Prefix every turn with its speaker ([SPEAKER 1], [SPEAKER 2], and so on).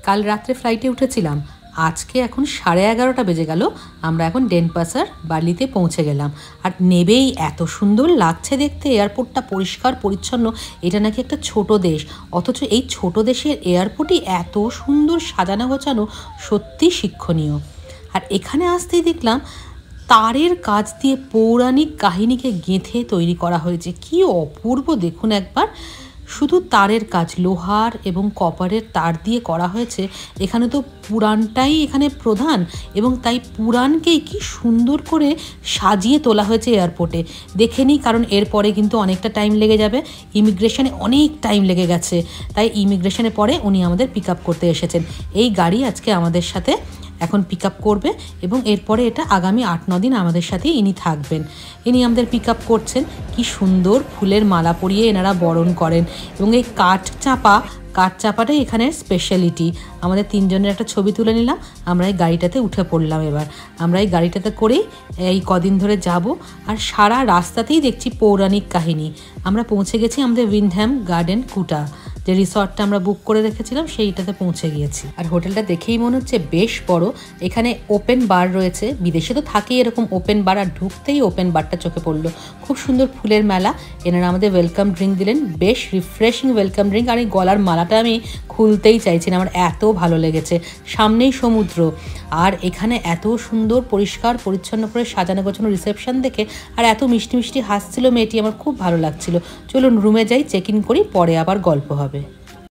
[SPEAKER 1] কাল রাত্রে ফ্লাইটে উঠেছিলাম, আজকে এখন 11:30 বেজে গেল। আমরা এখন ডেনপাসার বার্লিতে পৌঁছে গেলাম। আর নেবেই এত সুন্দর লাগছে দেখতে, এয়ারপোর্টটা পরিষ্কার পরিচ্ছন্ন। এটা নাকি একটা ছোট দেশ, অথচ এই ছোট দেশের এয়ারপোর্টই এত সুন্দর সাজানো গোছানো, সত্যি শিক্ষণীয়। আর এখানে আসতেই দেখলাম তারের কাজ দিয়ে পৌরাণিক কাহিনীকে গেঁথে তৈরি করা হয়েছে। কি অপূর্ব দেখুন একবার, শুধু তারের কাজ, লোহার এবং কপারের তার দিয়ে করা হয়েছে। এখানে তো পুরাণটাই এখানে প্রধান, এবং তাই পুরাণকেই কি সুন্দর করে সাজিয়ে তোলা হয়েছে এয়ারপোর্টে। দেখে নিই, কারণ এরপরে কিন্তু অনেকটা টাইম লেগে যাবে। ইমিগ্রেশনে অনেক টাইম লেগে গেছে, তাই ইমিগ্রেশনের পরে উনি আমাদের পিক আপ করতে এসেছেন। এই গাড়ি আজকে আমাদের সাথে এখন পিক আপ করবে, এবং এরপরে এটা আগামী 8-9 দিন আমাদের সাথেই ইনি থাকবেন। ইনি আমাদের পিক আপ করছেন। কি সুন্দর ফুলের মালা পরিয়ে এনারা বরণ করেন, এবং এই কাঠ চাপাটাই এখানের স্পেশালিটি। আমাদের 3 জনের একটা ছবি তুলে নিলাম। আমরা এই গাড়িটাতে উঠে পড়লাম। এবার আমরা এই গাড়িটাতে করেই এই কদিন ধরে যাব। আর সারা রাস্তাতেই দেখছি পৌরাণিক কাহিনী। আমরা পৌঁছে গেছি আমাদের উইন্ডহ্যাম গার্ডেন কুটা, যে রিসর্টটা আমরা বুক করে রেখেছিলাম সেইটাতে পৌঁছে গিয়েছি। আর হোটেলটা দেখেই মনে হচ্ছে বেশ বড়। এখানে ওপেন বার রয়েছে, বিদেশে তো থাকেই এরকম ওপেন বার, আর ঢুকতেই ওপেন বারটা চোখে পড়লো। খুব সুন্দর ফুলের মেলা। এনারা আমাদের ওয়েলকাম ড্রিঙ্ক দিলেন, বেশ রিফ্রেশিং ওয়েলকাম ড্রিঙ্ক। আর এই গলার মালাটা আমি খুলতেই চাইছি না, আমার এত ভালো লেগেছে। সামনেই সমুদ্র, আর এখানে এত সুন্দর পরিষ্কার পরিচ্ছন্ন করে সাজানো গোছানো রিসেপশন দেখে, আর এত মিষ্টি মিষ্টি হাসছিল মেয়েটি, আমার খুব ভালো লাগছিল। চলুন রুমে যাই, চেক ইন করি, পরে আবার গল্প হবে।